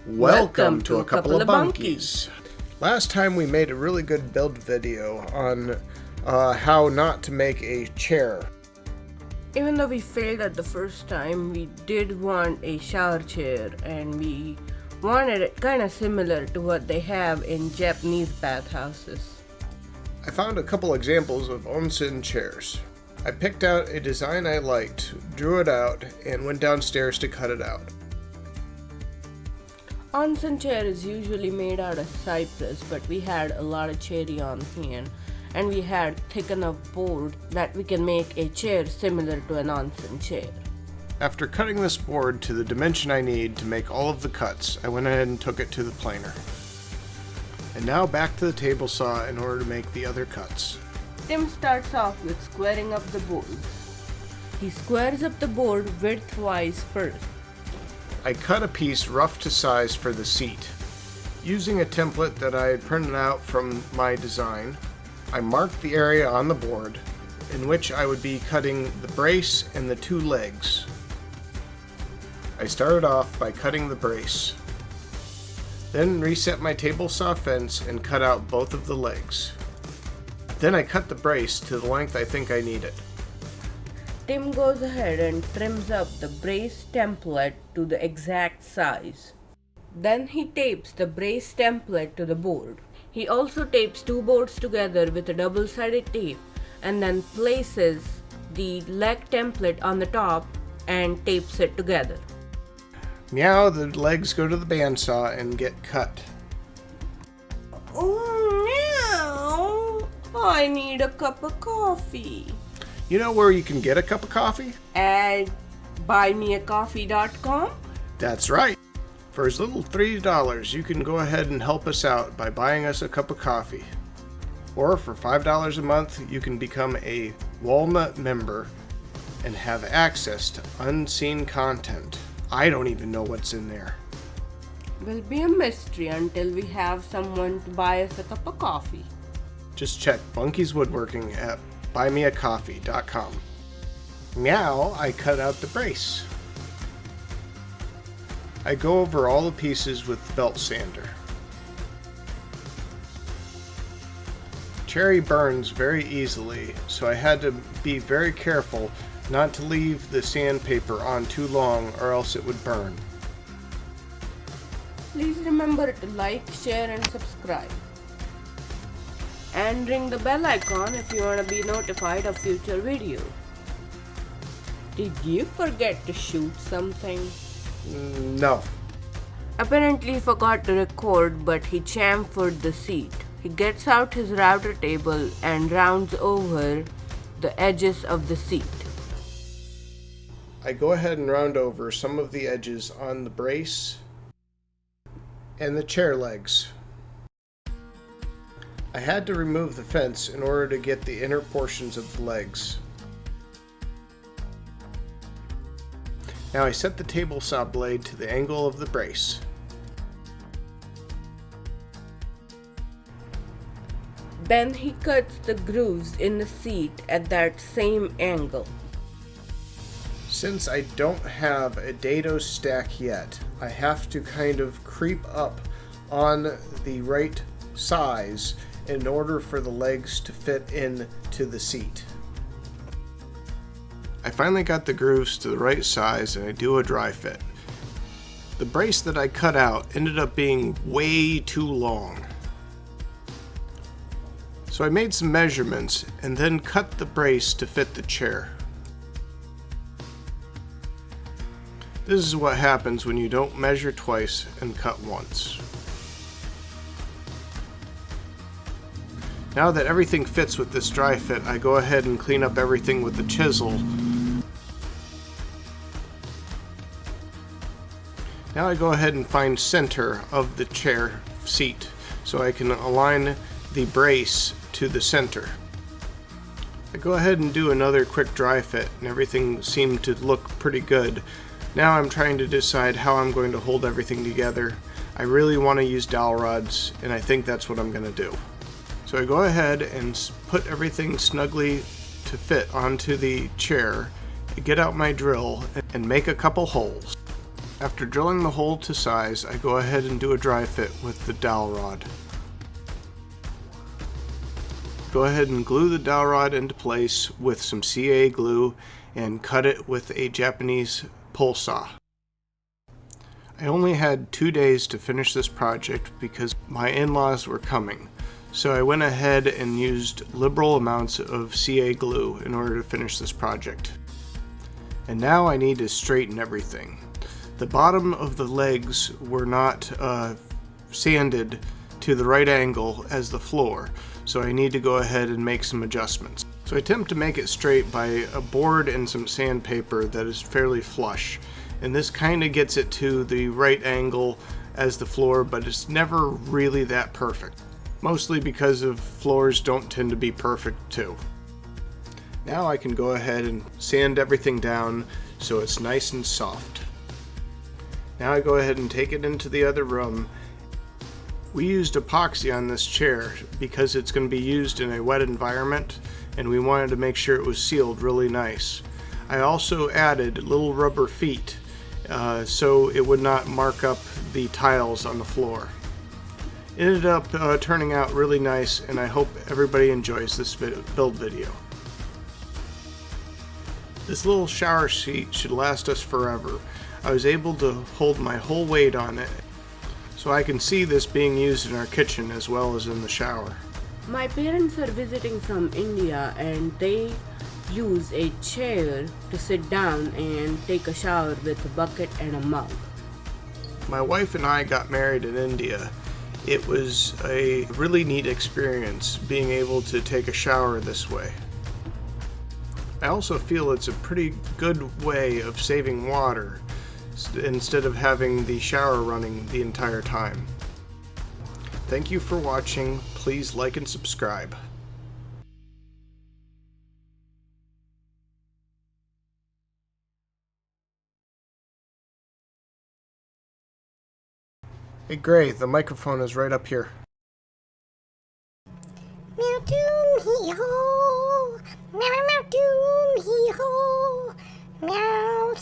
Welcome to a couple of bunkies. Last time we made a really good build video on how not to make a chair. Even though we failed at the first time, we did want a shower chair, and we wanted it kind of similar to what they have in Japanese bathhouses. I found a couple examples of onsen chairs. I picked out a design I liked, drew it out, and went downstairs to cut it out. Onsen chair is usually made out of cypress, but we had a lot of cherry on hand, and we had thick enough board that we can make a chair similar to an onsen chair. After cutting this board to the dimension I need to make all of the cuts, I went ahead and took it to the planer. And now back to the table saw in order to make the other cuts. Tim starts off with squaring up the boards. He squares up the board width-wise first. I cut a piece rough to size for the seat. Using a template that I had printed out from my design, I marked the area on the board in which I would be cutting the brace and the two legs. I started off by cutting the brace, then reset my table saw fence and cut out both of the legs. Then I cut the brace to the length I think I needed. Tim goes ahead and trims up the brace template to the exact size. Then he tapes the brace template to the board. He also tapes two boards together with a double-sided tape and then places the leg template on the top and tapes it together. Now the legs go to the bandsaw and get cut. Oh no! I need a cup of coffee. You know where you can get a cup of coffee? At buymeacoffee.com? That's right. For as little $3, you can go ahead and help us out by buying us a cup of coffee. Or for $5 a month, you can become a Walnut member and have access to unseen content. I don't even know what's in there. Will be a mystery until we have someone to buy us a cup of coffee. Just check Bunky's Woodworking at buymeacoffee.com. Now I cut out the brace. I go over all the pieces with the belt sander. Cherry burns very easily, so I had to be very careful not to leave the sandpaper on too long or else it would burn. Please remember to like, share and subscribe. And ring the bell icon if you want to be notified of future videos. Did you forget to shoot something? No. Apparently he forgot to record, but he chamfered the seat. He gets out his router table and rounds over the edges of the seat. I go ahead and round over some of the edges on the brace and the chair legs. I had to remove the fence in order to get the inner portions of the legs. Now I set the table saw blade to the angle of the brace. Then he cuts the grooves in the seat at that same angle. Since I don't have a dado stack yet, I have to kind of creep up on the right size in order for the legs to fit into the seat. I finally got the grooves to the right size and I do a dry fit. The brace that I cut out ended up being way too long. So I made some measurements and then cut the brace to fit the chair. This is what happens when you don't measure twice and cut once. Now that everything fits with this dry fit, I go ahead and clean up everything with the chisel. Now I go ahead and find center of the chair seat so I can align the brace to the center. I go ahead and do another quick dry fit and everything seemed to look pretty good. Now I'm trying to decide how I'm going to hold everything together. I really want to use dowel rods and I think that's what I'm going to do. So I go ahead and put everything snugly to fit onto the chair, get out my drill and make a couple holes. After drilling the hole to size, I go ahead and do a dry fit with the dowel rod. Go ahead and glue the dowel rod into place with some CA glue and cut it with a Japanese pole saw. I only had 2 days to finish this project because my in-laws were coming, so I went ahead and used liberal amounts of CA glue in order to finish this project. And now I need to straighten everything. The bottom of the legs were not sanded to the right angle as the floor, so I need to go ahead and make some adjustments. So I attempt to make it straight by a board and some sandpaper that is fairly flush, and this kind of gets it to the right angle as the floor, but it's never really that perfect, mostly because of floors don't tend to be perfect too. Now I can go ahead and sand everything down so it's nice and soft. Now I go ahead and take it into the other room. We used epoxy on this chair because it's going to be used in a wet environment, and we wanted to make sure it was sealed really nice. I also added little rubber feet so it would not mark up the tiles on the floor. It ended up turning out really nice, and I hope everybody enjoys this build video. This little shower seat should last us forever. I was able to hold my whole weight on it, so I can see this being used in our kitchen as well as in the shower. My parents are visiting from India and they use a chair to sit down and take a shower with a bucket and a mug. My wife and I got married in India. It was a really neat experience being able to take a shower this way. I also feel it's a pretty good way of saving water instead of having the shower running the entire time. Thank you for watching. Please like and subscribe. Hey Gray, the microphone is right up here. Meow doom hee ho, meow meow doom hee ho, meow